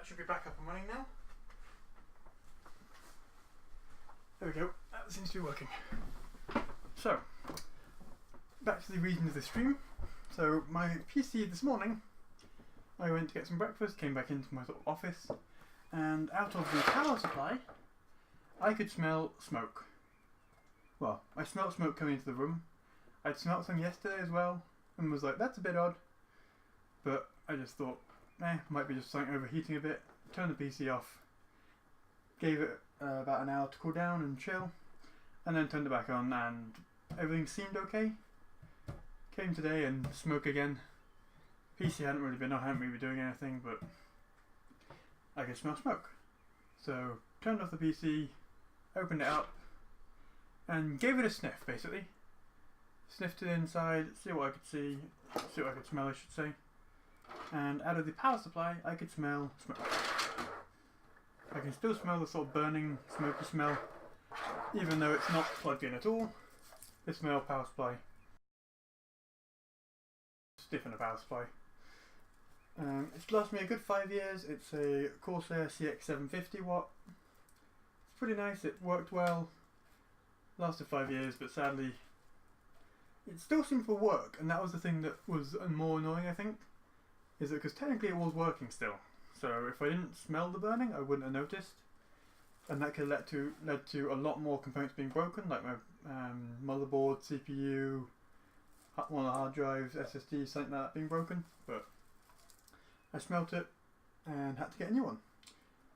that should be back up and running now. There we go, that seems to be working. So, back to the reason of the stream. So my PC this morning, I went to get some breakfast, came back into my sort of office, and out of the power supply, I could smell smoke. Well, I smelled smoke coming into the room. I'd smelt some yesterday as well, and was like, that's a bit odd. But I just thought, might be just something overheating a bit. Turned the PC off, gave it about an hour to cool down and chill, and then turned it back on, and everything seemed okay. Came today and smoke again. PC hadn't really been on, hadn't really been doing anything, but I could smell smoke. So turned off the PC, opened it up, and gave it a sniff basically. Sniffed it inside, see what I could see what I could smell I should say. And out of the power supply I could smell smoke. I can still smell the sort of burning, smoky smell, even though it's not plugged in at all. The smell power supply. It's different power supply. It's lasted me a good 5 years. It's a Corsair CX 750 watt. It's pretty nice, it worked well. Lasted 5 years, but sadly it still seemed to work, and that was the thing that was more annoying, I think. Is that because technically it was working still. So if I didn't smell the burning, I wouldn't have noticed. And that could led to a lot more components being broken, like my motherboard, CPU, one of the hard drives, SSD, something like that being broken. But I smelt it and had to get a new one.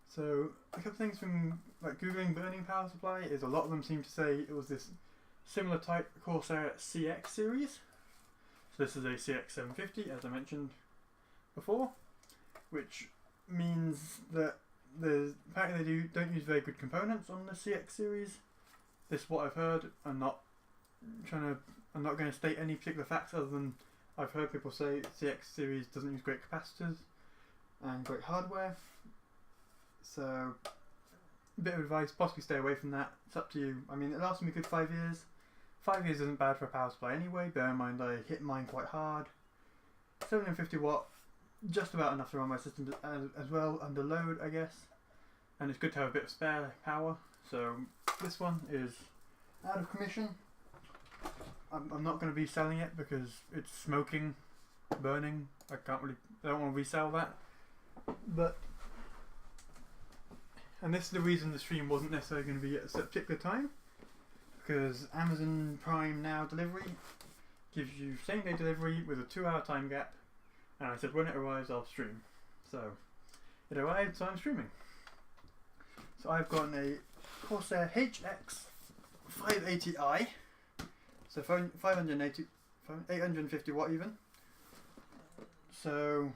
So a couple things from like googling burning power supply is a lot of them seem to say it was this similar type Corsair CX series. So this is a CX 750 as I mentioned before, which means that apparently they don't use very good components on the CX series. This is what I've heard. I'm not going to state any particular facts other than I've heard people say CX series doesn't use great capacitors and great hardware. So a bit of advice, possibly stay away from that. It's up to you. I mean, it lasted me a good 5 years. 5 years isn't bad for a power supply anyway. Bear in mind I hit mine quite hard. 750 watt, just about enough to run my system as well under load, I guess. And it's good to have a bit of spare power. So this one is out of commission. I'm not going to be selling it because it's smoking, burning. I don't want to resell that. And this is the reason the stream wasn't necessarily going to be at a particular time, because Amazon Prime Now delivery gives you same day delivery with a 2-hour time gap, and I said when it arrives I'll stream. So it arrived, so I'm streaming. So I've got a Corsair HX 580i, so 850 watt even. So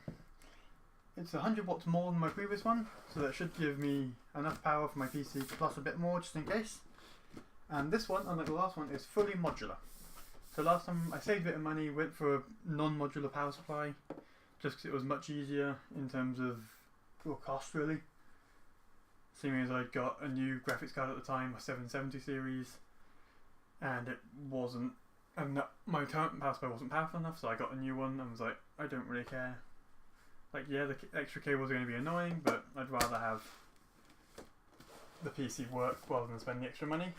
it's 100 watts more than my previous one, so that should give me enough power for my PC plus a bit more just in case. And this one, unlike the last one, is fully modular. So last time I saved a bit of money, went for a non-modular power supply, just because it was much easier in terms of cost really. Seeing as I'd got a new graphics card at the time, a 770 series, and it wasn't, my current power supply wasn't powerful enough, so I got a new one and was like, I don't really care. Like, yeah, the extra cables are going to be annoying, but I'd rather have the PC work rather than spend the extra money.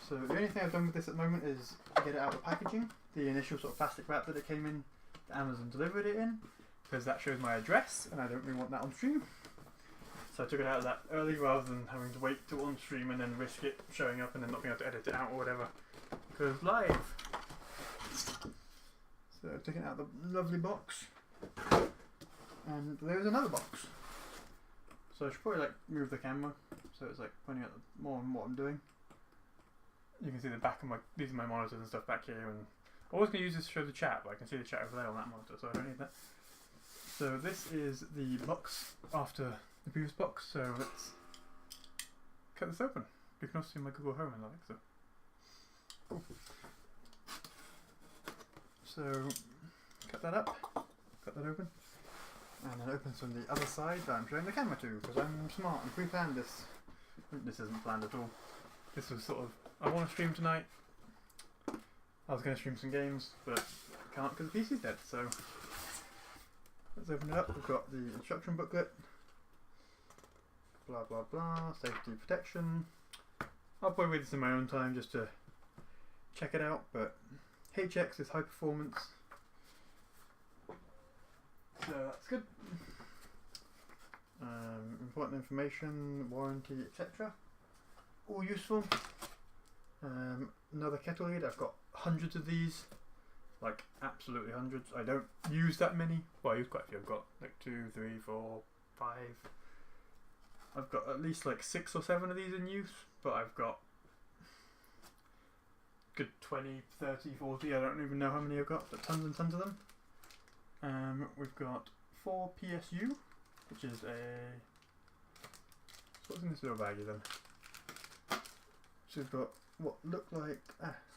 So the only thing I've done with this at the moment is get it out of the packaging, the initial sort of plastic wrap that it came in, that Amazon delivered it in, because that shows my address, and I don't really want that on stream. So I took it out of that early rather than having to wait till on stream and then risk it showing up and then not being able to edit it out or whatever. Because live! So I've taken out the lovely box. And there's another box. So I should probably move the camera so it's pointing at more on what I'm doing. You can see the back of these are my monitors and stuff back here, and I was going to use this to show the chat, but I can see the chat over there on that monitor, so I don't need that. So this is the box after the previous box, so let's cut this open. You can also see my Google Home and Alexa. Cool. So cut that up, cut that open. And it opens from the other side that I'm showing the camera to, because I'm smart and pre-planned this. This isn't planned at all. This was sort of, I want to stream tonight. I was going to stream some games, but I can't because the PC's dead, so let's open it up. We've got the instruction booklet, blah blah blah, safety protection. I'll play with this in my own time just to check it out, but HX is high performance, so that's good. Important information, warranty, etc. All useful. Another kettle lid. I've got hundreds of these, like absolutely hundreds. I don't use that many. Well, I use quite a few. I've got like 2, 3, 4, 5. I've got at least like 6 or 7 of these in use, but I've got good 20, 30, 40. I don't even know how many I've got, but tons and tons of them. We've got 4 PSU, which is a... what's in this little baggie then? So we've got what look like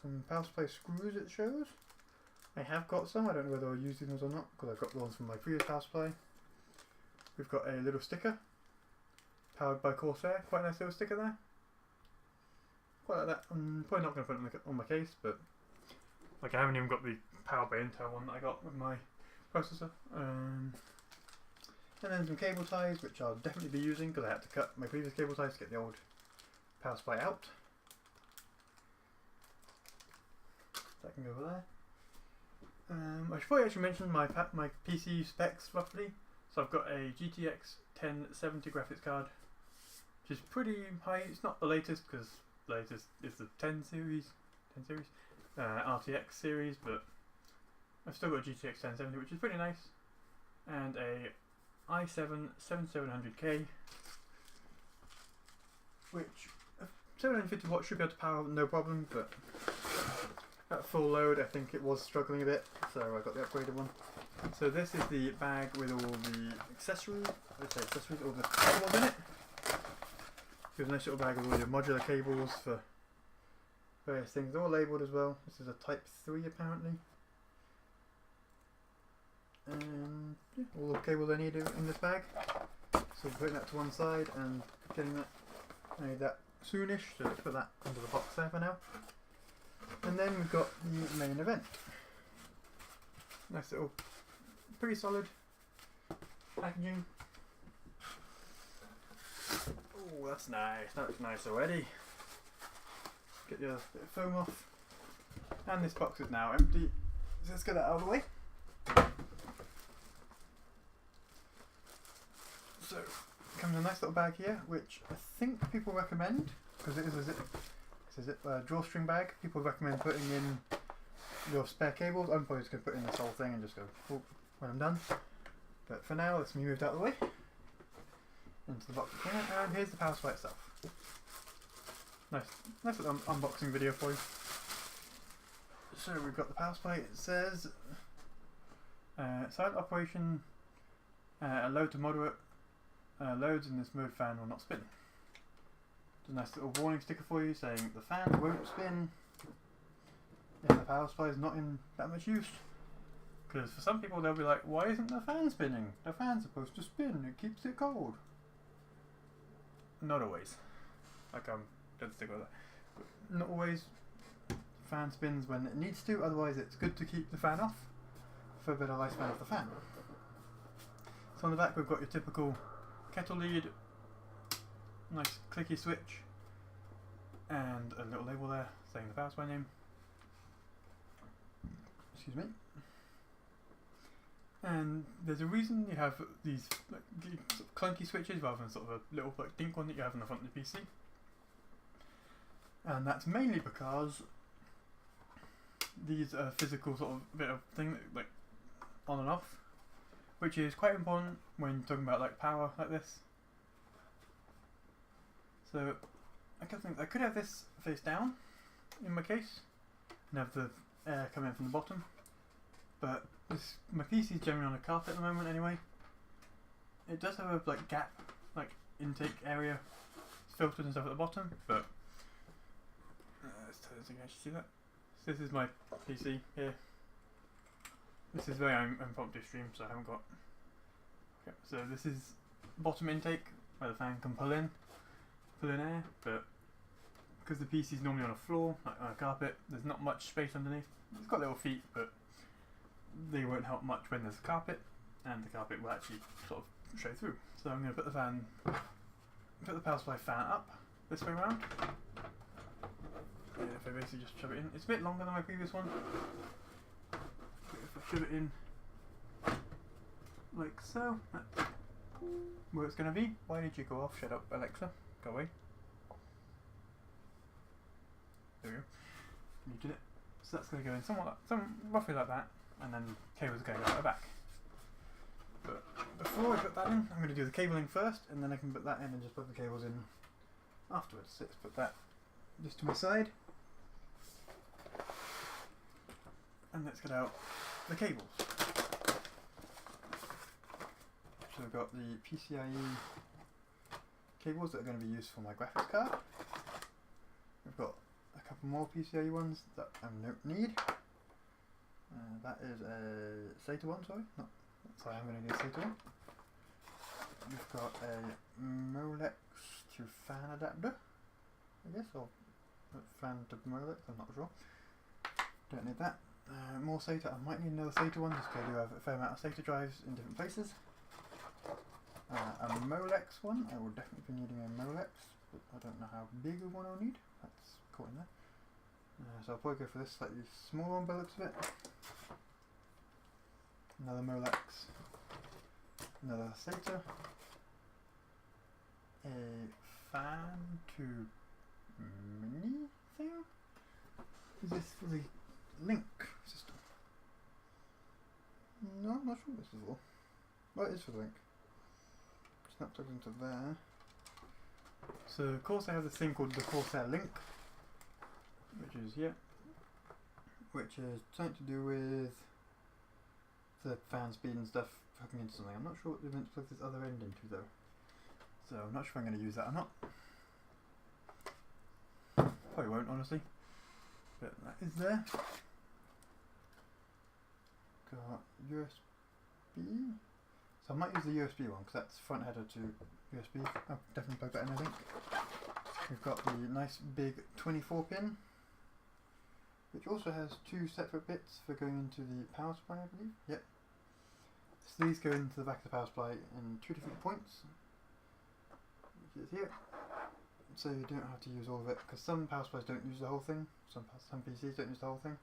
some power supply screws, it shows. I have got some. I don't know whether I'll use these ones or not, because I've got the ones from my previous power supply. We've got a little sticker, powered by Corsair. Quite a nice little sticker there. Quite like that. I'm probably not going to put it on my case, but like I haven't even got the powered by Intel one that I got with my processor. And then some cable ties, which I'll definitely be using because I had to cut my previous cable ties to get the old power supply out. That can go over there. I should probably actually mention my PC specs roughly. So I've got a GTX 1070 graphics card, which is pretty high. It's not the latest because the latest is the 10 series, RTX series, but I've still got a GTX 1070, which is pretty nice, and a i7 7700K, which 750 watts should be able to power no problem, but at full load I think it was struggling a bit, so I got the upgraded one. So this is the bag with all the accessories, all the cables in it. There's a nice little bag with all your modular cables for various things. They're all labelled as well. This is a Type 3 apparently. And yeah, all the cables I need in this bag. So putting that to one side and getting that, I need that soonish, so let's put that under the box there for now. And then we've got the main event. Nice little, pretty solid packaging. Oh, that's nice. That's nice already. Get your bit of foam off. And this box is now empty. So let's get that out of the way. So, comes in a nice little bag here, which I think people recommend because it is a drawstring bag. People recommend putting in your spare cables. I'm probably just going to put in this whole thing and just go when I'm done. But for now, let's move it out of the way. Into the box again, and here's the power supply itself. Nice little unboxing video for you. So we've got the power supply. It says silent operation, a low to moderate loads in this mode fan will not spin. There's a nice little warning sticker for you saying the fan won't spin if the power supply is not in that much use. Because for some people they'll be like, why isn't the fan spinning? The fan's supposed to spin, it keeps it cold. Not always. Like I'm dead stick with that. But not always. The fan spins when it needs to, otherwise it's good to keep the fan off for a better lifespan of the fan. So on the back we've got your typical kettle lead, nice clicky switch, and a little label there saying the power supply name. Excuse me. And there's a reason you have these like, sort of clunky switches rather than sort of a little like dink one that you have in the front of the PC. And that's mainly because these are physical sort of bit of thing that, like on and off, which is quite important when you're talking about like power like this. So I could have this face down in my case and have the air come in from the bottom, but my PC is generally on a carpet at the moment anyway. It does have a like gap, like intake area, filters and stuff at the bottom, but let's try this again. See that? So this is my PC here. This is very impromptu stream, so I haven't got. Okay, so this is bottom intake where the fan can pull in air, but because the PC is normally on a floor, like on a carpet, there's not much space underneath. It's got little feet, but they won't help much when there's a carpet, and the carpet will actually sort of show through. So I'm going to put the fan put the power supply fan up this way around. And if I basically just shove it in, it's a bit longer than my previous one. But if I shove it in like so, that's where it's going to be. Why did you go off? Shut up, Alexa. Go away. There we go. You did it. So that's going to go in somewhat, roughly like that, and then cable's going to go at the back. But before I put that in, I'm going to do the cabling first, and then I can put that in and just put the cables in afterwards. So let's put that just to my side, and let's get out the cables. So we've got the PCIe cables that are going to be used for my graphics card. We've got a couple more PCIe ones that I don't need. That is a SATA one, sorry. I'm going to need a SATA one. We've got a Molex to fan adapter, I guess, or fan to Molex, I'm not sure. Don't need that. More SATA, I might need another SATA one just because I do have a fair amount of SATA drives in different places. A Molex one, I will definitely be needing a Molex, but I don't know how big of one I'll need. That's caught in there. So I'll probably go for this slightly smaller one by the looks of it. Another Molex, another SATA, a fan to mini thing? Is this for the link system? No, I'm not sure what this is for. Well, it is for the link. It's not plugged into there. So of course I have this thing called the Corsair Link, which is here, which is something to do with the fan speed and stuff hooking into something. I'm not sure what they're meant to plug this other end into though, so I'm not sure if I'm going to use that or not. Probably won't, honestly, but that is there. Got USB, so I might use the USB one because that's front header to USB. I'll definitely plug that in, I think. We've got the nice big 24 pin, which also has two separate bits for going into the power supply, I believe. Yep. So these go into the back of the power supply in two different points, which is here. So you don't have to use all of it, because some power supplies don't use the whole thing, some PCs don't use the whole thing.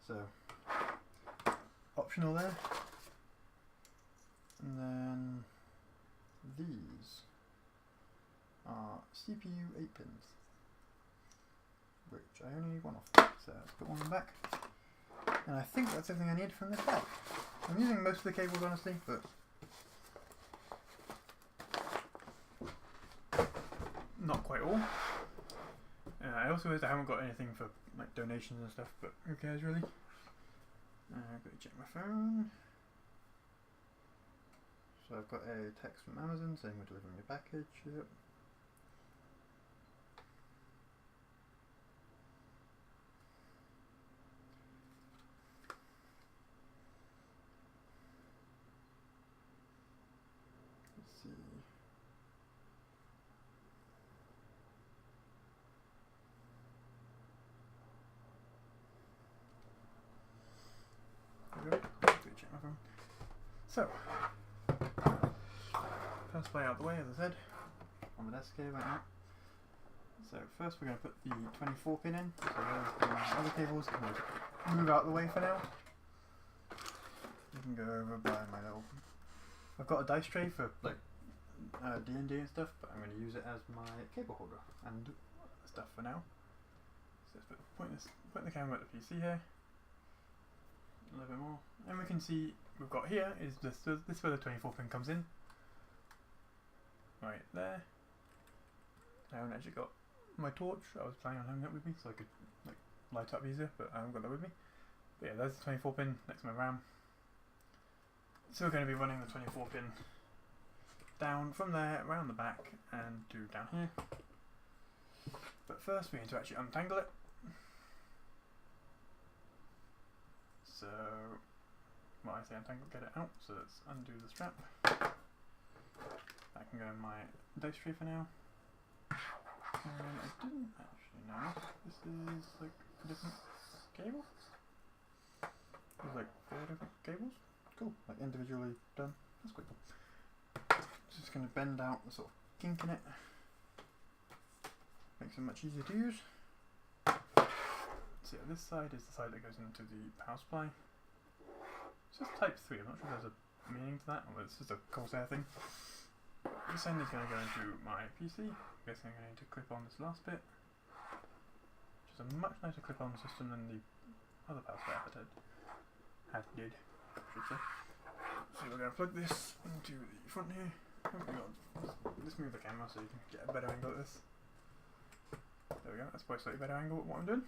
So, optional there. And then these are CPU 8 pins, which I only need one of. So let's put one back. And I think that's everything I need from this bag. I'm using most of the cables honestly, but not quite all. I also realised I haven't got anything for like donations and stuff, but who cares really? I've got to check my phone. So I've got a text from Amazon saying we're delivering a package. Yep. Let's see. There we go. Check my phone. So, power supply out of the way, as I said, on the desk here right now. So first we're going to put the 24 pin in, so there's the other cables can move out of the way for now. You can go over by my little, I've got a dice tray for like D&D and stuff, but I'm going to use it as my cable holder and stuff for now. So let's point the camera at the PC here, a little bit more, and we can see we've got here is this where the 24 pin comes in. Right there. I haven't actually got my torch. I was planning on having that with me so I could like light up easier, but I haven't got that with me. But yeah, there's the 24 pin next to my RAM. So we're going to be running the 24 pin down from there, around the back, and do down here. But first we need to actually untangle it. So, well, I say untangle, get it out. So let's undo the strap. That can go in my dice tray for now. And I didn't actually know this is like a different cable. There's like 4 different cables. Cool, like individually done. That's quite cool. Just going to bend out the sort of kink in it. Makes it much easier to use. So yeah, this side is the side that goes into the power supply. It's just type 3, I'm not sure if there's a meaning to that, or it's just a Corsair thing. This end is going to go into my PC. I'm guessing I'm going to need to clip on this last bit, which is a much nicer clip-on system than the other power supply I should say. So we're going to plug this into the front here. Oh my god, let's move the camera so you can get a better angle at this. There we go, that's probably a slightly better angle at what I'm doing.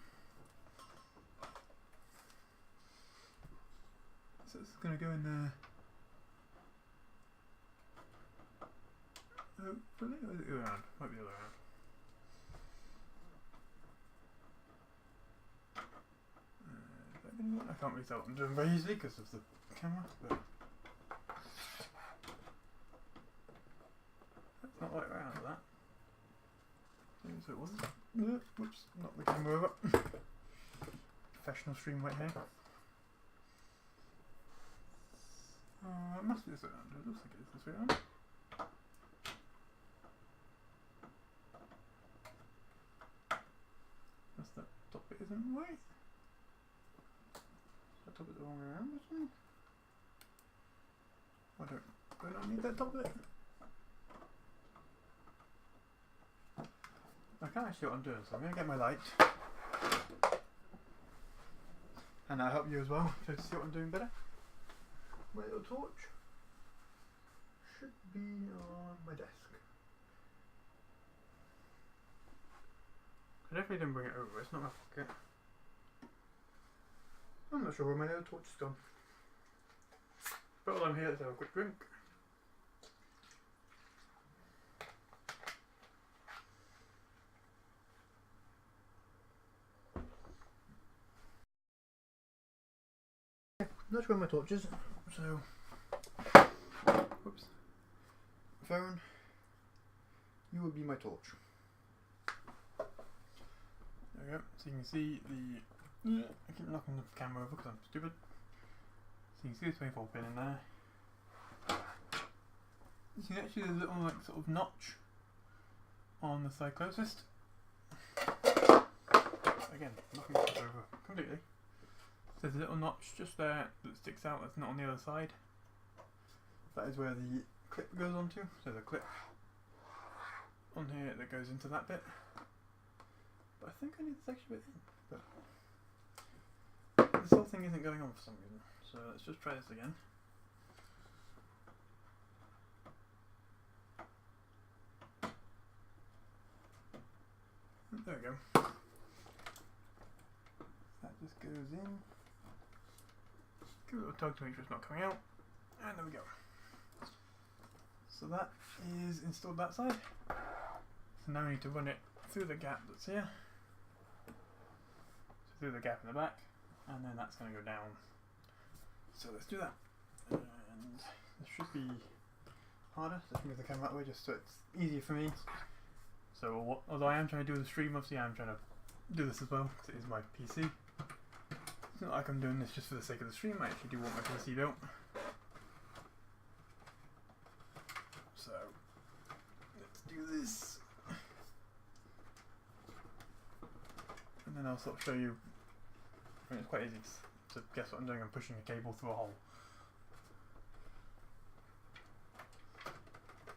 So it's going to go in there. Hopefully, or is it the other way around? Might be the other way around. Is that going to work? I can't really tell what I'm doing very easily because of the camera, but that's not the right way around with that. So it wasn't. Whoops, knock the camera over. Professional stream right here. It must be this way around. It looks like it's this way around. Unless that top bit isn't right. That top bit the wrong way around or something? I don't need that top bit. I can't actually see what I'm doing, so I'm going to get my light. And that'll help you as well to see what I'm doing better. My little torch should be on my desk. I definitely didn't bring it over, it's not my pocket. I'm not sure where my little torch has gone. But while I'm here, let's have a quick drink. Not sure where my torch is, so whoops. Phone, you will be my torch. There we go. So you can see the. I keep knocking the camera over because I'm stupid. So you can see the 24 pin in there. You can actually see a little like sort of notch on the side closest. Again, knocking this over completely. There's a little notch just there that sticks out that's not on the other side. That is where the clip goes onto. So the clip on here that goes into that bit. But I think I need this extra bit in. But this whole thing isn't going on for some reason. So let's just try this again. There we go. That just goes in. Give it a little tug to make sure it's not coming out. And there we go. So that is installed that side. So now we need to run it through the gap that's here. So through the gap in the back. And then that's going to go down. So let's do that. And this should be harder. Just move the camera that way just so it's easier for me. So although I am trying to do the stream, obviously I'm trying to do this as well because it is my PC. It's not like I'm doing this just for the sake of the stream, I actually do want my PC built. So, let's do this. And then I'll sort of show you, I mean it's quite easy to guess what I'm doing, I'm pushing a cable through a hole.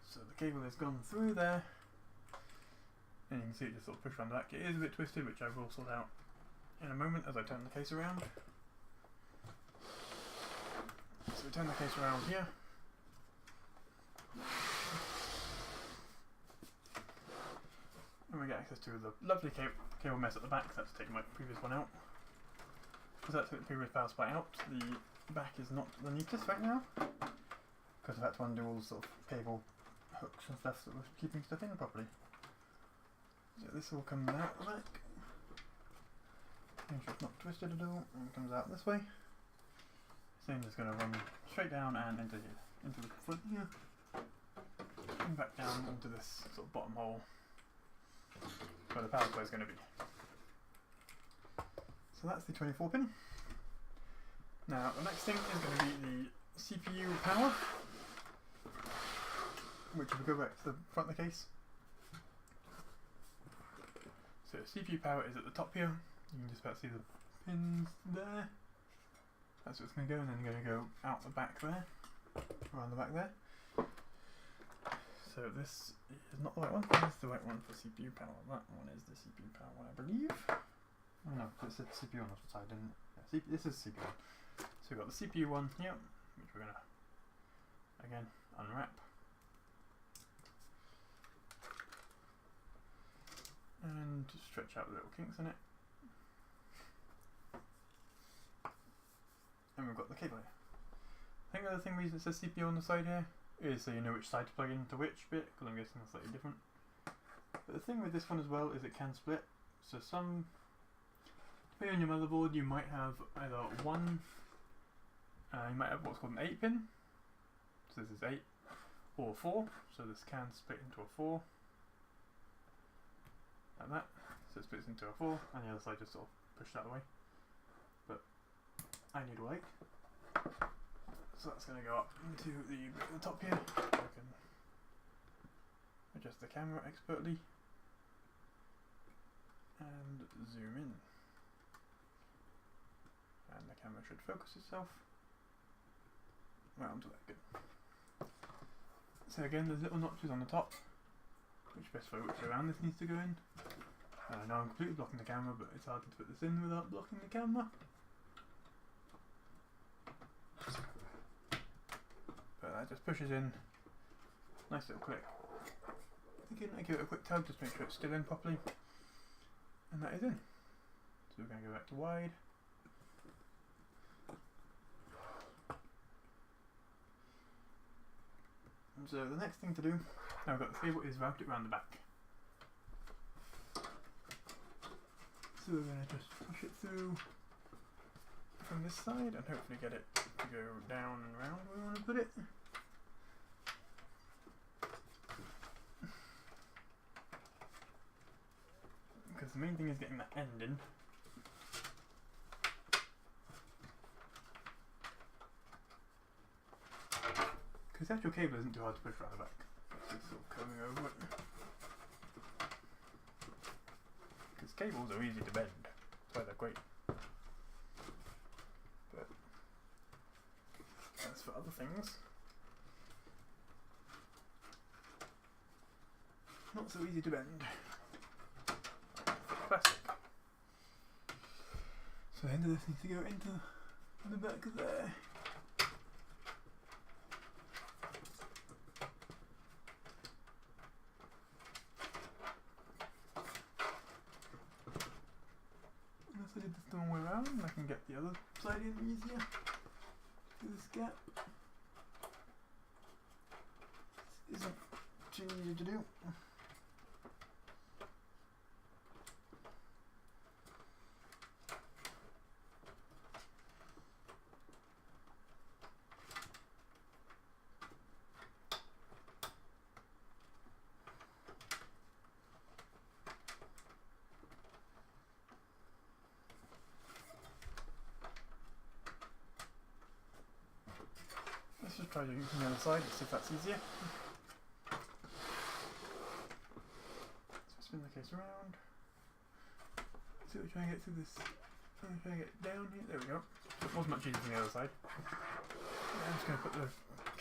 So the cable has gone through there, and you can see it just sort of pushed around the back. It is a bit twisted, which I will sort out in a moment as I turn the case around. So we turn the case around here. And we get access to the lovely cable mess at the back. That's taken my previous one out. Because that took the previous power supply out. The back is not the neatest right now. Because I've had to undo all the sort of cable hooks and stuff that was keeping stuff in properly. So this will come out the back. Make sure it's not twisted at all, and it comes out this way. Same is going to run straight down and into here, into the front here, and back down into this sort of bottom hole where the power supply is going to be. So that's the 24 pin. Now the next thing is going to be the CPU power. which if we go back to the front of the case, so CPU power is at the top here. You can just about see the pins there. That's what's going to go, and then you're going to go out the back there, around the back there. So this is not the right one. This is the right one for CPU power. That one is the CPU power one, I believe. Oh, no, it said CPU on the side, didn't it? Yeah, this is CPU one. So we've got the CPU one here, which we're going to, again, unwrap. And just stretch out the little kinks in it. And we've got the cable here. I think the other reason it says CPU on the side here is so you know which side to plug into which bit, because I'm guessing it's slightly different. But the thing with this one as well is it can split. So depending on your motherboard, you might have either one, you might have what's called an 8 pin, so this is 8, or 4, so this can split into a 4, like that, so it splits into a 4, and the other side just sort of pushed out of the way. But I need a light, so that's going to go up into the bit at the top here. I can adjust the camera expertly and zoom in, and the camera should focus itself right onto that. Good. So again, there's little notches on the top which specify which way around this needs to go in. Now I'm completely blocking the camera, but it's hard to put this in without blocking the camera. But that just pushes in, nice little click. Again, I give it a quick tug just to make sure it's still in properly, and that is in. So we're going to go back to wide. And so the next thing to do, now we've got the cable, is route it around the back. So we're going to just push it through from this side and hopefully get it to go down and around where we want to put it. Because the main thing is getting that end in. Because the actual cable isn't too hard to push around the back. It's just sort of coming over it. Because cables are easy to bend, that's why they're great. But as for other things, not so easy to bend. Plastic. So the end of this needs to go into the back of there. Unless I did this the wrong way around, I can get the other side in easier through this gap. This isn't too easy to do. Let's just try using the other side, let's see if that's easier. So spin the case around. See if we try and get through this. Try and get down here. There we go. It was much easier than the other side. I'm just going to put the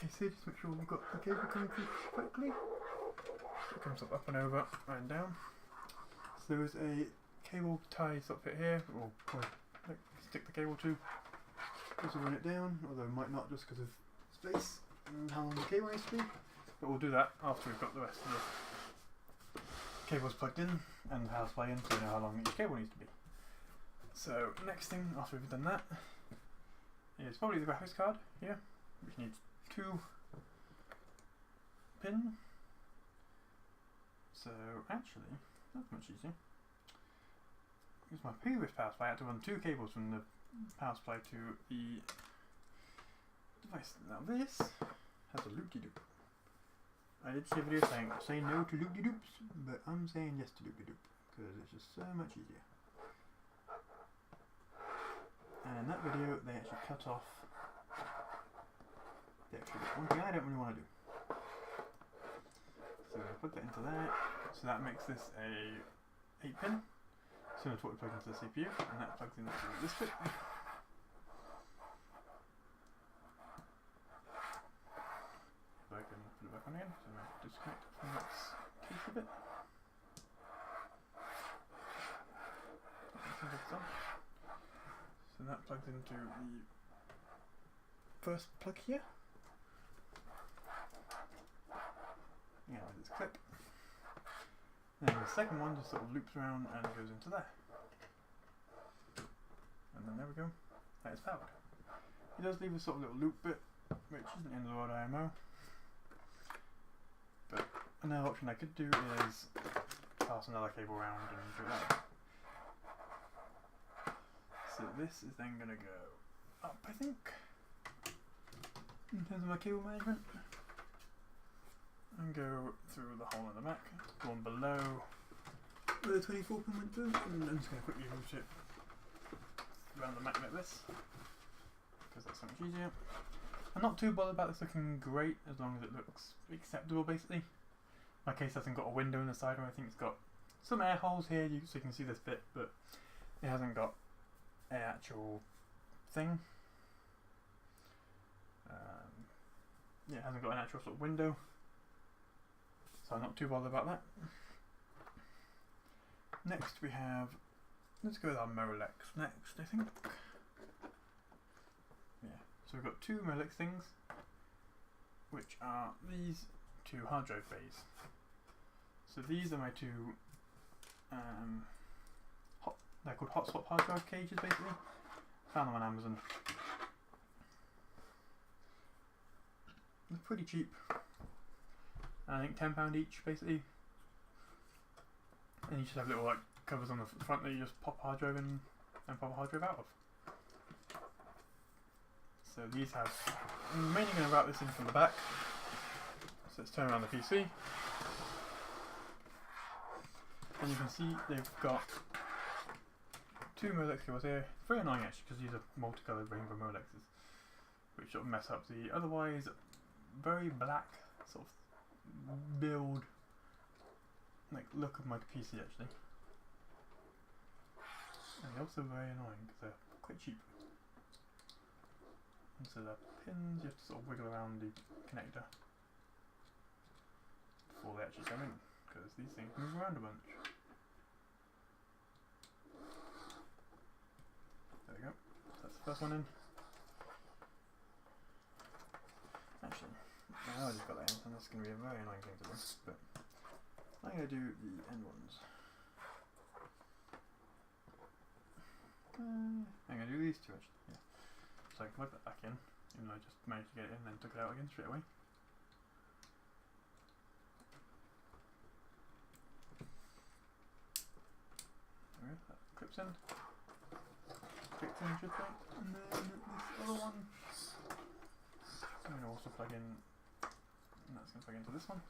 case here just to make sure we've got the cable coming through correctly. So it comes up and over and down. So there is a cable tie sort of fit here, or like stick the cable to. This will run it down, although it might not just because of space and how long the cable needs to be. But we'll do that after we've got the rest of the cables plugged in and the power supply in, so we know how long each cable needs to be. So next thing after we've done that is probably the graphics card here, which needs 2 pin. So actually, that's much easier. Because my previous power supply I had to run 2 cables from the power supply to the device. Now this has a loop-de-doop. I did see a video saying say no to loop-de-doops, but I'm saying yes to loop-de-doop because it's just so much easier. And in that video they actually cut off the extra bit. One thing I don't really want to do. plug that into there. So that makes this a 8-pin, similar to what we plug into the CPU, and that plugs into this bit. So I can put it back on again, so I disconnect it from that case a bit. So that plugs into the first plug here. Yeah, with this clip. And the second one just sort of loops around and goes into there. And then there we go. That is powered. It does leave a sort of little loop bit, which isn't the end of the world IMO. But another option I could do is pass another cable around and do it that way. So this is then going to go up, I think, in terms of my cable management, and go through the hole in the Mac, go on below where the 24-pin went through, and I'm just going to quickly route it around the Mac like this, because that's so much easier. I'm not too bothered about this looking great, as long as it looks acceptable basically. My case hasn't got a window in the side or anything, it's got some air holes here so you can see this bit, but it hasn't got an actual thing. Yeah, it hasn't got an actual sort of window, so I'm not too bothered about that. Next we have, let's go with our Molex next, I think. Yeah, so we've got two Molex things, which are these two hard drive bays. So these are my two, they're called hot swap hard drive cages basically. Found them on Amazon. They're pretty cheap. I think £10 each basically. And you just have little like covers on the front that you just pop a hard drive in and pop a hard drive out of. So these have, I'm mainly going to route this in from the back. So let's turn around the PC. And you can see they've got two Molex cables here. Very annoying actually, because these are multicoloured rainbow Molexes, which sort of mess up the otherwise very black sort of build like look of my PC actually. And they're also very annoying because they're quite cheap. And so the pins, you have to sort of wiggle around the connector before they actually come in, because these things move around a bunch. There we go. That's the first one in. Actually, now I've just got that in, and that's going to be a very annoying thing to do, but I'm going to do the end ones. I'm going to do these two actually, yeah. So I can plug that back in, even though I just managed to get it in and then took it out again straight away. There we go, that clips in. Clips in, should say. And then this other one, I'm going to also plug in, and that's going to plug into this one.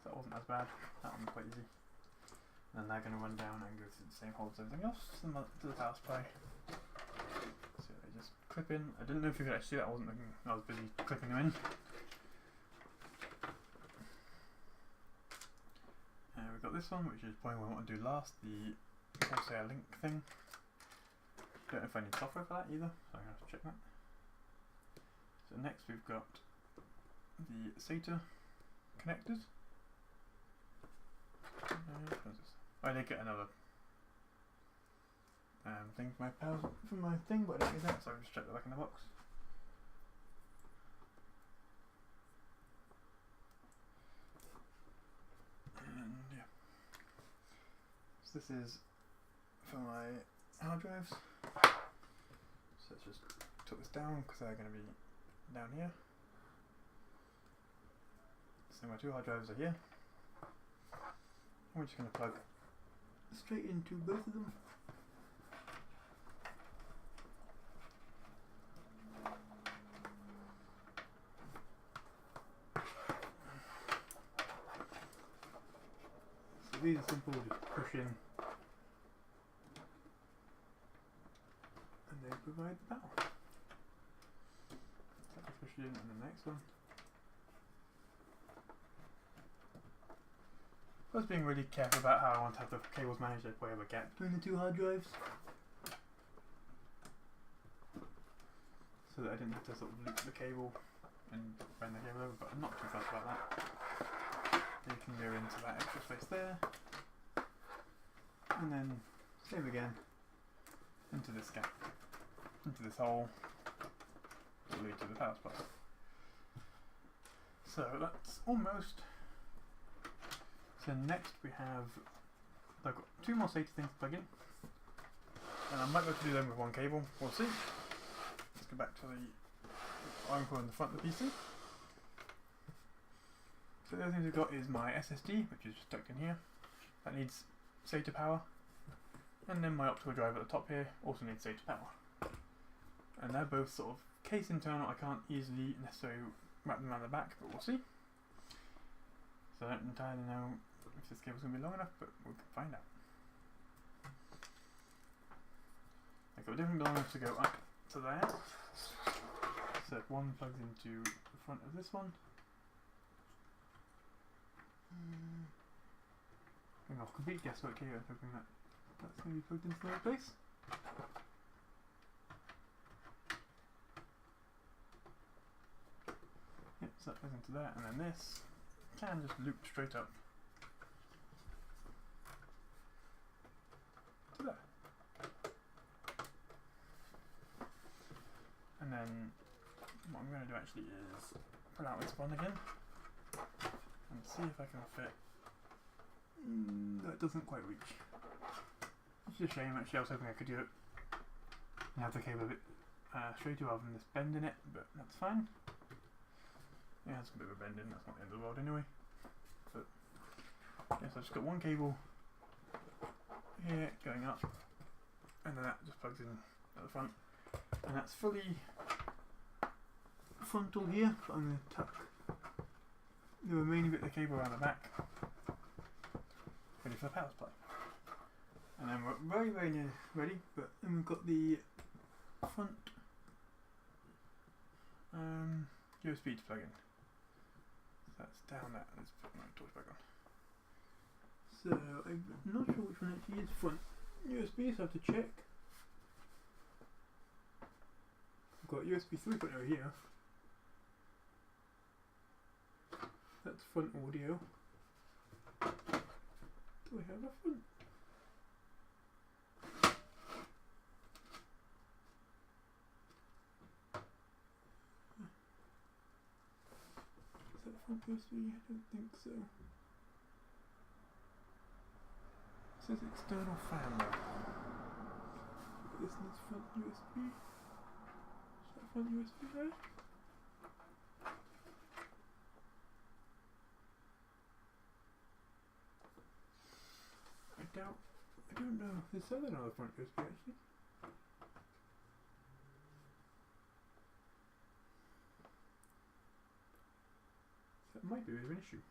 That wasn't as bad, that one was quite easy. And then they're going to run down and go through the same holes as everything else to the power supply. So they just clip in. I didn't know if you could actually see that, I was busy clipping them in. We've got this one, which is probably what I want to do last, the Corsair Link thing. Don't know if I need software for that either, so I'm going to have to check that. So next we've got the SATA connectors. I did get another thing for my power from my thing, but I didn't get that, so I'll just check that back in the box. And yeah, so this is for my hard drives. So let's just tuck this down because they're going to be down here. So my two hard drives are here. We're just going to plug straight into both of them. So these are simple, just push in and then provide the power. So I'll push it in on the next one. I was being really careful about how I want to have the cables managed, like where I have a gap between the two hard drives, so that I didn't have to sort of loop the cable and bend the cable over, but I'm not too fussed about that. You can go into that extra space there, and then same again, into this gap, into this hole, to lead to the power supply. So that's almost. So next we have, I've got two more SATA things to plug in, and I might be able to do them with one cable, we'll see. Let's go back to the armcore in the front of the PC. So the other things we've got is my SSD, which is just tucked in here, that needs SATA power, and then my optical drive at the top here also needs SATA power. And they're both sort of case internal, I can't easily necessarily wrap them around the back, but we'll see. So I don't entirely know if this cable's going to be long enough, but we can find out. I've got different long enough to go up to there. So one plugs into the front of this one. Going off complete guesswork here, hoping that that's going to be plugged into the right place. Yep, so that goes into there, and then this can just loop straight up to there. And then what I'm going to do actually is pull out this one again and see if I can fit. That doesn't quite reach. Which is a shame actually, I was hoping I could do it and have the cable a bit straighter rather than this bend in it, but that's fine. Yeah, it's a bit of a bend in, that's not the end of the world anyway. But yes, I've just got one cable here going up, and then that just plugs in at the front. And that's fully frontal here, but I'm going to tuck the remaining bit of the cable around the back, ready for the power supply. And then we're very, very near ready, but then we've got the front USB to plug in. That's down there. Let's put my torch back on. So I'm not sure which one actually is front USB, so I have to check. I've got USB 3.0 here. That's front audio. Do I have a front? Front USB? I don't think so. It says external fan though. This needs front USB. Is that front USB there? I don't know. Is there another front USB actually? That might be a bit of an issue.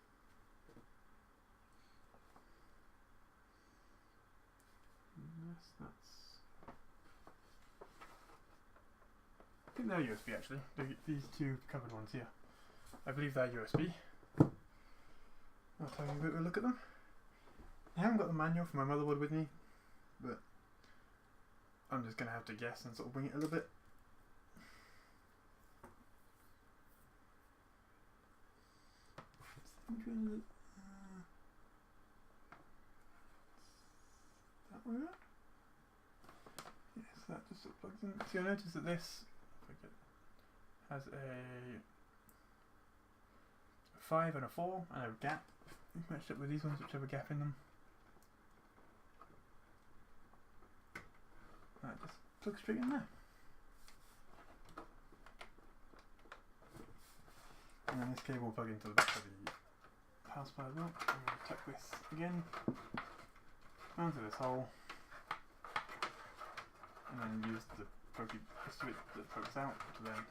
Unless that's... I think they're USB actually. These two covered ones here. I believe they're USB. I'll tell you a bit of a look at them. I haven't got the manual for my motherboard with me, but I'm just going to have to guess and sort of wing it a little bit. That way up? Yes, that just sort of plugs in. So you'll notice that this has a 5 and a 4 and a gap. We've matched up with these ones which have a gap in them. That just plugs straight in there. And then this cable will plug into the back of the power supply as well. I'm going to tuck this again onto this hole, and then use the switch that plugs out to then.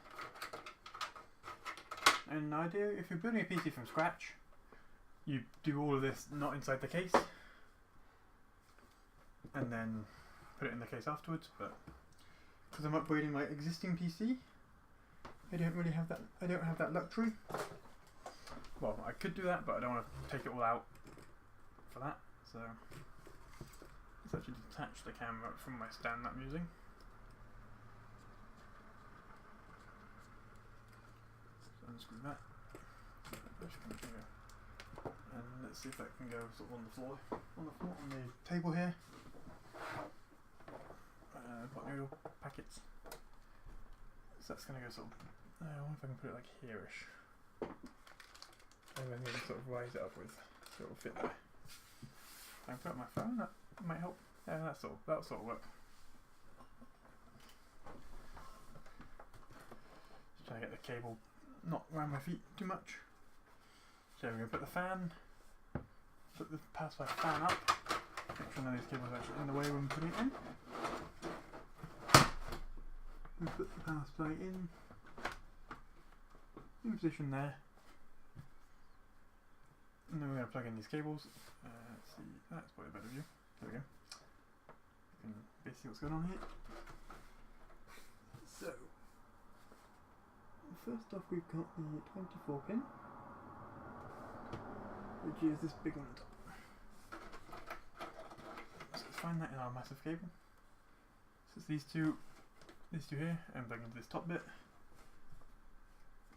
And an idea, if you're building a PC from scratch, you do all of this not inside the case, and then put it in the case afterwards, but because I'm upgrading my existing PC. I don't really have that. I don't have that luxury. Well, I could do that, but I don't want to take it all out for that. So let's actually detach the camera from my stand that I'm using. Unscrew that. And let's see if that can go sort of on the floor, on the table here. Pot noodle packets. So that's going to go sort of. I wonder if I can put it like here-ish. And then you can sort of rise it up with, so it will fit there. I can put it on my phone. That might help. Yeah, that'll sort of work. Just trying to get the cable not around my feet too much. So we're going to put the fan, put the power supply fan up. Make sure none of these cables are actually in the way when putting it in. We put the power supply in position there, and then we're going to plug in these cables. Let's see, that's probably a better view. There we go. You can basically see what's going on here. So, first off, we've got the 24 pin, which is this big one on top. So let's find that in our massive cable. So it's these two here, and plug into this top bit.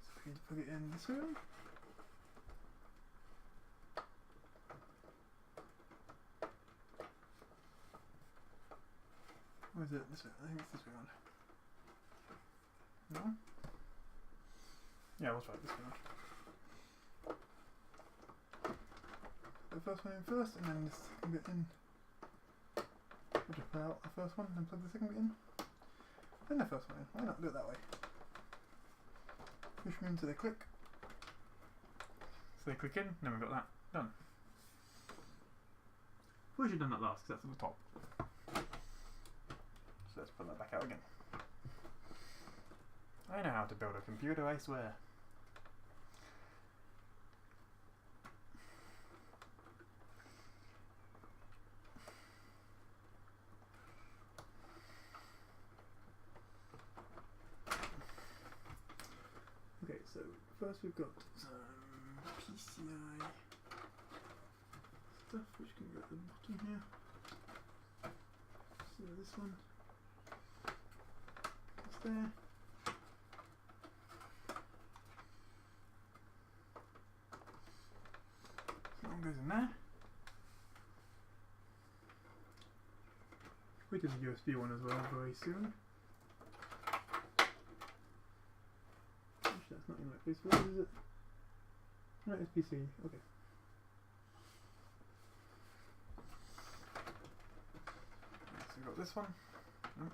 So we need to plug it in this way. Or is it this way? I think it's this way around. No? Yeah, we'll try it this way around. The first one in first, and then the second bit in. We'll just pull out the first one and plug the second bit in. Then the first one in. Why not do it that way? Push them in so they click. So they click in, and then we've got that done. We should have done that last because that's at the top. So let's put that back out again. I know how to build a computer, I swear. Okay, so first we've got some PCI stuff which can go at the bottom here. So this one is there. That one goes in there. We did the USB one as well very soon. That's not in the right place. What is it? No, it's PC. Okay. So we've got this one. Oh.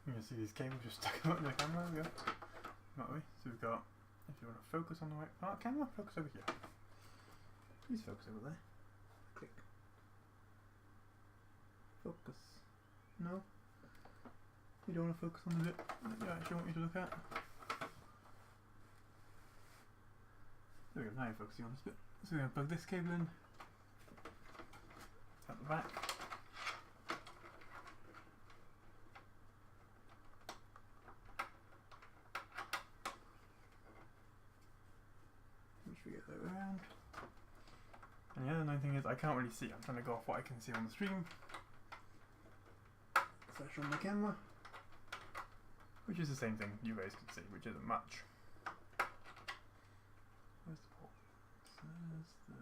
You can see these cables just stuck up in the camera. There we go. That way. So we've got, if you want to focus on the right part, camera, focus over here. Please focus over there. Click. Focus. No? You don't want to focus on the bit that you actually want me to look at? There we go, now you're focusing on this bit. So we're going to plug this cable in at the back. Which we get that way around. And the other annoying thing is I can't really see. I'm trying to go off what I can see on the stream. Slash on my camera. Which is the same thing you guys can see, which isn't much. Where's the port? There's the...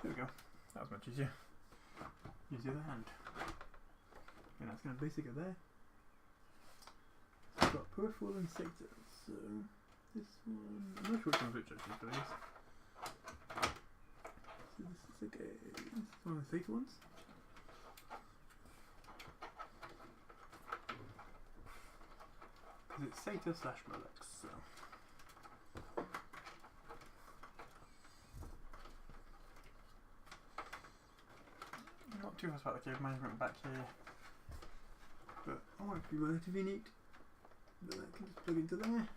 There we go. That was much easier. Use the other hand. And that's going to basically go there. So we've got peripheral and SATA. So this one... I'm not sure which one's which actually for these. So this is okay. This is one of the SATA ones. Because it's SATA slash Molex, so... Not too fussed about the cable management back here. But I want it to be relatively neat. But that can just plug into there.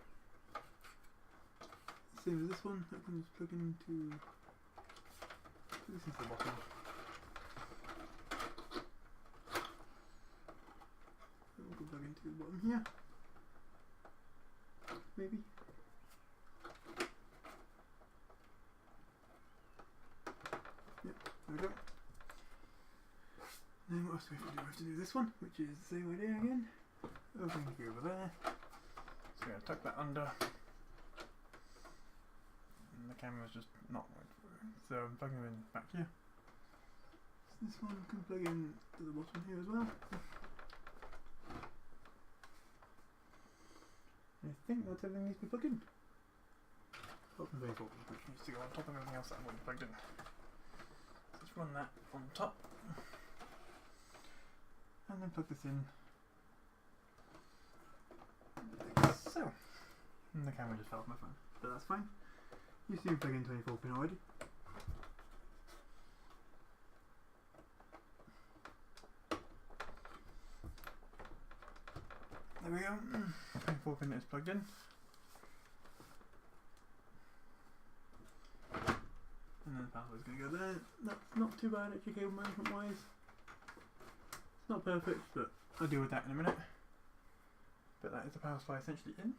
Same as this one, that can just plug into... Put this into the bottom. And we'll plug into the bottom here. Maybe. Yep, there we go. Then what else do we have to do? We have to do this one, which is the same idea again. Opening the over there. So we're going to tuck that under. And the camera's just not right through. So I'm plugging them in back here. So this one can plug in to the bottom here as well. I think that's everything needs to be plugged in. Apart from the which needs to go on top of everything else that I'm already plugged in. So let's run that on top. And then plug this in. Like so. And the camera just fell off my phone. But that's fine. You see me plug in 24 pin already. There we go. 24 pin is plugged in. And then the power is going to go there. That's not too bad actually, cable management wise. It's not perfect, but I'll deal with that in a minute. But that is the power supply essentially in.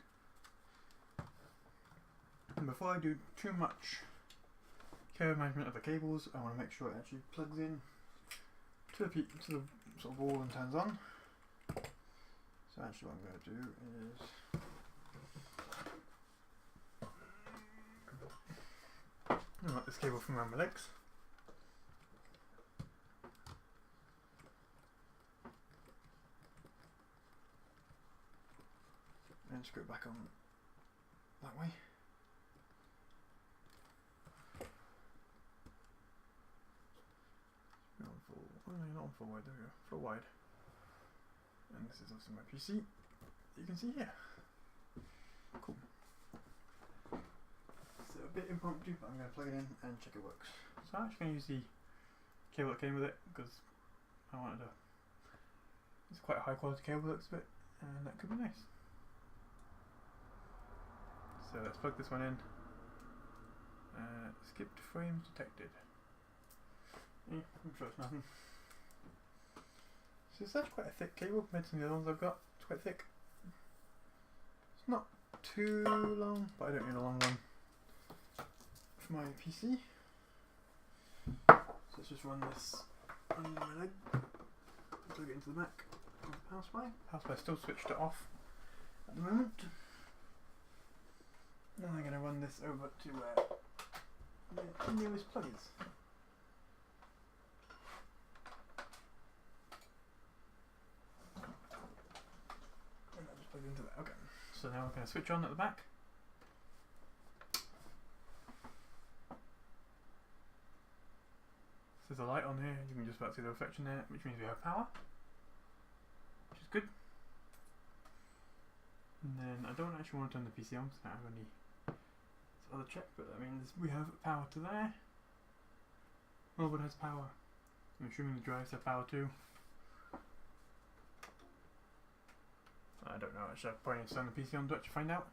And before I do too much cable management of the cables, I want to make sure it actually plugs in to the sort of wall and turns on. So actually what I'm going to do is let this cable from around my legs. And screw it back on that way. Not on full, oh no, not on full wide, there we go, full wide. And this is also my PC, you can see here. Cool. So a bit impromptu, but I'm going to plug it in and check it works. So I'm actually going to use the cable that came with it, because I wanted to, it's quite a high quality cable looks of it, and that could be nice. So let's plug this one in. Skipped frames detected. Yeah, I'm sure it's nothing. So it's actually quite a thick cable compared to the other ones I've got. It's quite thick. It's not too long, but I don't need a long one for my PC. So let's just run this under my leg. Plug it into the back of the power supply. Power supply still switched it off at the moment. Now I'm going to run this over to where the nearest plug is. And I'll just plug into that. Okay. So now we're going to switch on at the back. So there's a light on here, you can just about see the reflection there, which means we have power, which is good. And then I don't actually want to turn the PC on because I don't have any other check, but that means we have power to there. Motherboard has power. I'm assuming the drives have power too. I don't know actually, I probably need to turn the PC on to actually find out.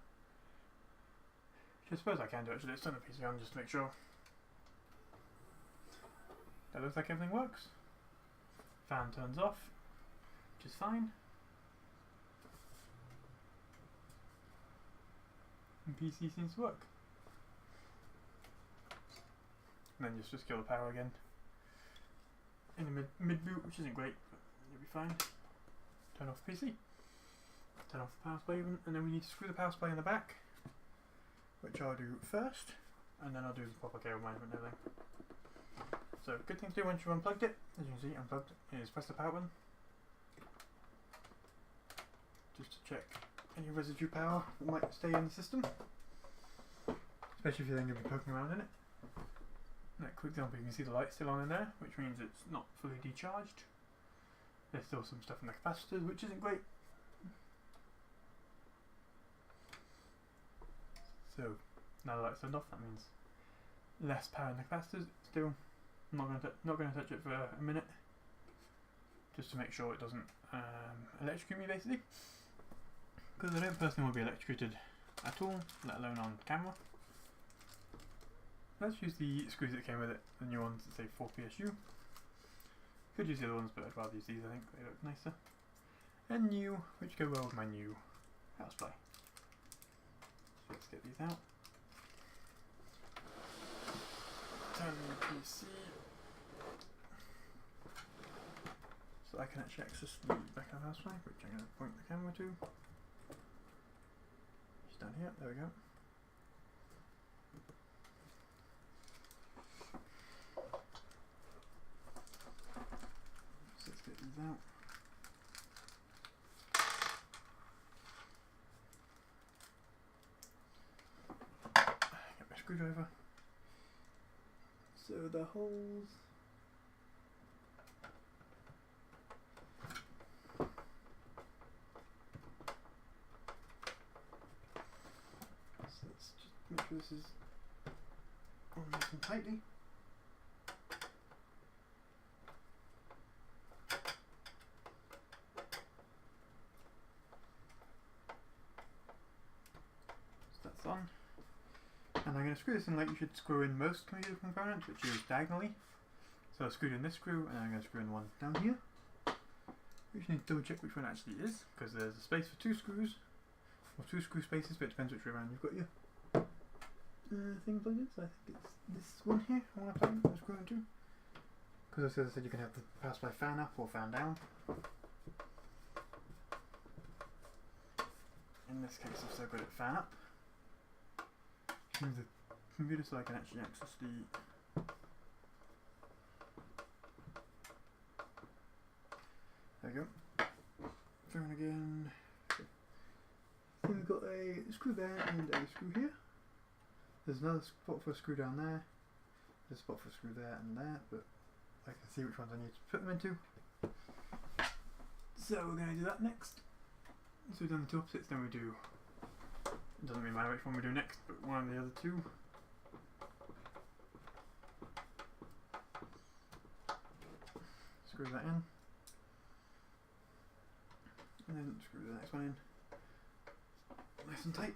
Which I suppose I can do actually, let's turn the PC on just to make sure. That looks like everything works. Fan turns off, which is fine. And PC seems to work. And then just kill the power again in the mid boot, which isn't great, but it'll be fine. Turn off the PC. Turn off the power supply even, and then we need to screw the power supply in the back, which I'll do first, and then I'll do the proper cable management and everything. So good thing to do once you've unplugged it, as you can see unplugged, is press the power button just to check any residue power that might stay in the system, especially if you're then going to be poking around in it. In that quick example you can see the light still on in there, which means it's not fully decharged. There's still some stuff in the capacitors which isn't great. So now the light's turned off, that means less power in the capacitors. Still not going to touch it for a minute, just to make sure it doesn't electrocute me basically, because I don't personally want to be electrocuted at all, let alone on camera. let's use the screws that came with it, the new ones that say 4PSU. Could use the other ones, but I'd rather use these, I think they look nicer. And new, which go well with my new housefly. So let's get these out. Turn the PC so I can actually access the back of the housefly, which I'm going to point the camera to. It's down here, there we go. So let's get these out. Get my screwdriver. So the holes. So let's just make sure this is on nice and tightly. So that's on. And I'm going to screw this in like you should screw in most computer components, which is diagonally. So I screwed in this screw, and I'm going to screw in one down here. We just need to double check which one actually is, because there's a space for two screws, or two screw spaces, but it depends which way around you've got your thing plugged in. So I think it's this one here I want to plug in, screw into. Because as I said, you can have the power supply fan up or fan down. In this case, I've still got it fan up. Move the computer so I can actually access the there we go. Throw in again. So we've got a screw there and a screw here. There's another spot for a screw down there. There's a spot for a screw there and there, but I can see which ones I need to put them into. So we're going to do that next. So we've done the two opposites, then we do. It doesn't really matter which one we do next, but one of the other two. Screw that in. And then screw the next one in. Nice and tight.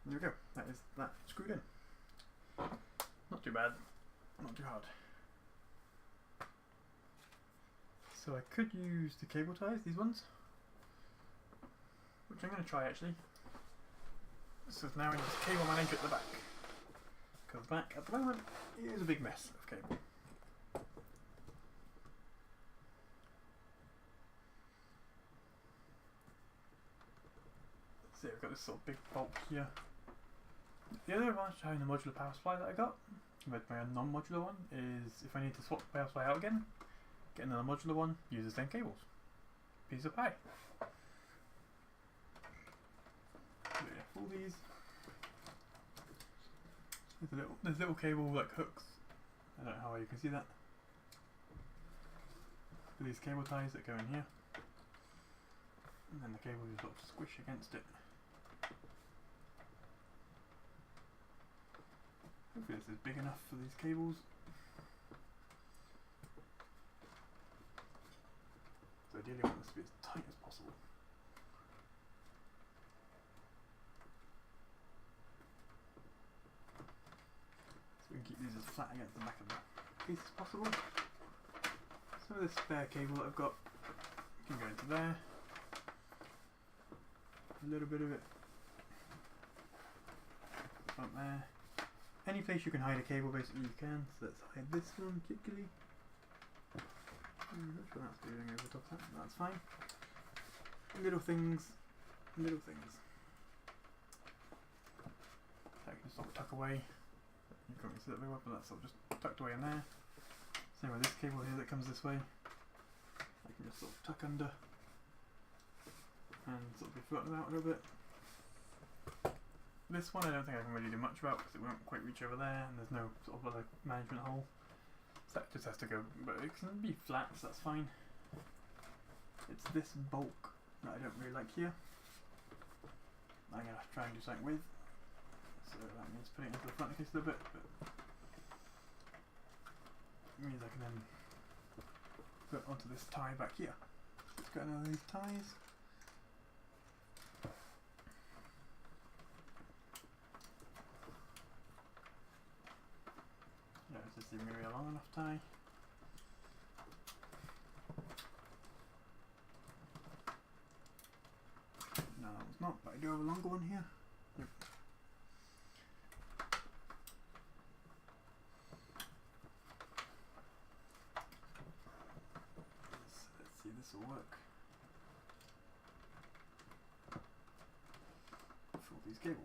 There we go. That is that screwed in. Not too bad. Not too hard. So I could use the cable ties, these ones, which I'm going to try actually. So now we need to cable manage at the back, because the back at the moment is a big mess of cable. So we've got this sort of big bulk here. The other advantage of having the modular power supply that I got with my non-modular one is if I need to swap the power supply out again, get another modular one, use the same cables. Piece of pie. So yeah, all these. There's a little cable like hooks. I don't know how well you can see that. For these cable ties that go in here. And then the cable just sort of squish against it. Hopefully this is big enough for these cables. So ideally I want this to be as tight as possible. So we can keep these as flat against the back of the piece as possible. Some of this spare cable that I've got can go into there. A little bit of it up there. Any place you can hide a cable basically you can, so let's hide this one particularly. I'm not sure that's doing over the top of that, but that's fine. Little things. That I can sort of tuck away. You can't really see that very well, but that's sort of just tucked away in there. Same with this cable here that comes this way. I can just sort of tuck under and sort of be floating out a little bit. This one I don't think I can really do much about because it won't quite reach over there and there's no sort of other management hole. So that just has to go, but it can be flat, so that's fine. It's this bulk that I don't really like here. I'm going to try and do something with. So that means putting it into the front of the case a little bit, but it means I can then put it onto this tie back here. It's got another of these ties. Yeah, it's just even maybe a long enough tie. No, that one's not, but I do have a longer one here. Yep. Let's see, this will work. For these cables.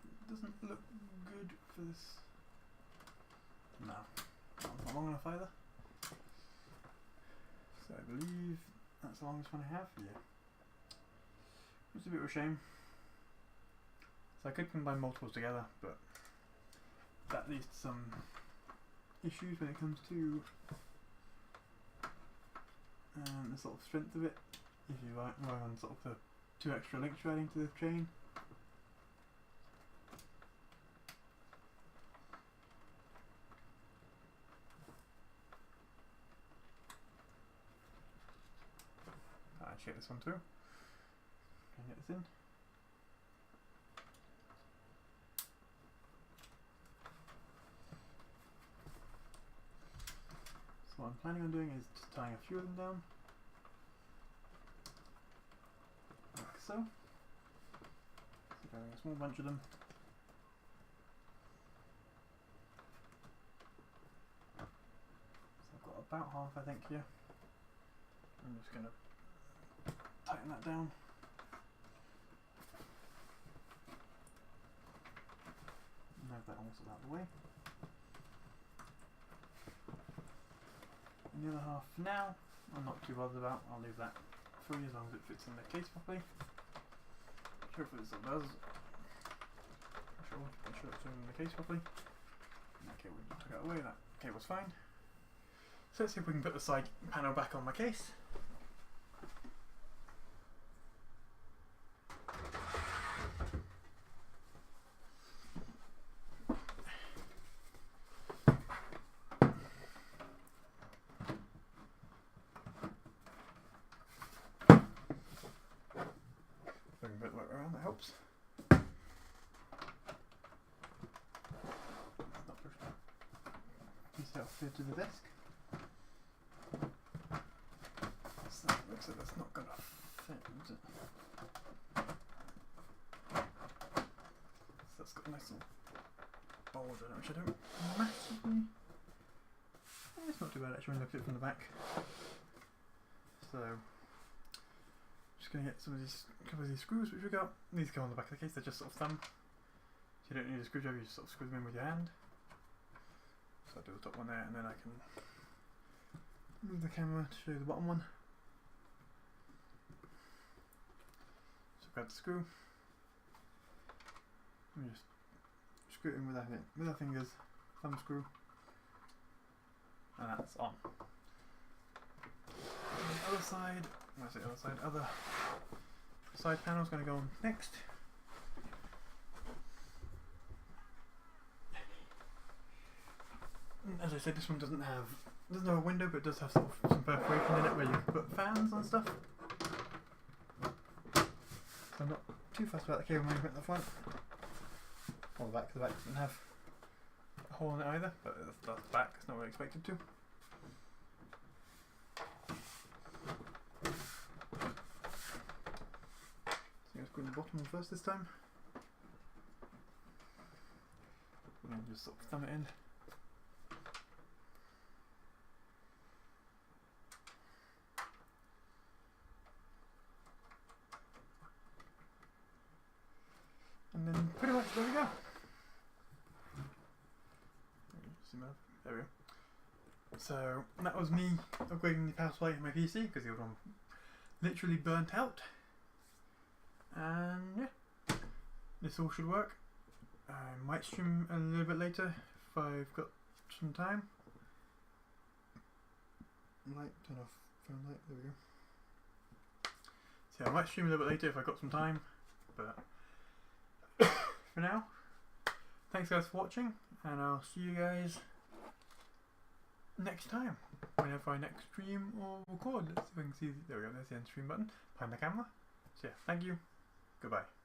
It doesn't look good for this. No, that's not long enough either. So I believe that's the longest one I have. Yeah. It's a bit of a shame. So I could combine multiples together, but that leads to some issues when it comes to the sort of strength of it. If you run on sort of the 2 extra links you're adding to the chain. I'll check this one through. Can I get this in? So what I'm planning on doing is just tying a few of them down. Like so. So grabbing a small bunch of them. So I've got about half, I think, here. I'm just going to tighten that down. And have that also out of the way. And the other half for now, I'm not too bothered about. I'll leave that free as long as it fits in the case properly. Hopefully this does. Make sure it's in the case properly. And that cable took it away, that cable's fine. So let's see if we can put the side panel back on my case. Fit to the desk. So it looks like that's not going to fit, is it? So that's got a nice little bulge on it, which I don't massively. It's not too bad actually when you look at it from the back. So just going to get some of these, a couple of these screws which we got. These go on the back of the case. They're just sort of thumb. So you don't need a screwdriver. You just sort of screw them in with your hand. I'll do the top one there and then I can move the camera to show you the bottom one. So grab the screw and just screw it in with our fingers, thumb screw, and that's on. And the other side, when I say other side, other side panel is going to go on next. As I said, this one doesn't have a window, but it does have sort of some perforation in it where you can put fans and stuff. So I'm not too fussed about the cable movement at the front. Or the back, because the back doesn't have a hole in it either, but that's the back, it's not really expected to. So let's go in the bottom one first this time. And just sort of thumb it in. And then pretty much there we go. There we go. So that was me upgrading the power supply in my PC because the old one literally burnt out. And yeah, this all should work. I might stream a little bit later if I've got some time. Light, turn off phone light, there we go. So yeah, I might stream a little bit later if I've got some time, but for now, thanks guys for watching, and I'll see you guys next time, whenever I next stream or record. Let's see if I can see. There we go. There's the end stream button behind the camera. So yeah, thank you. Goodbye.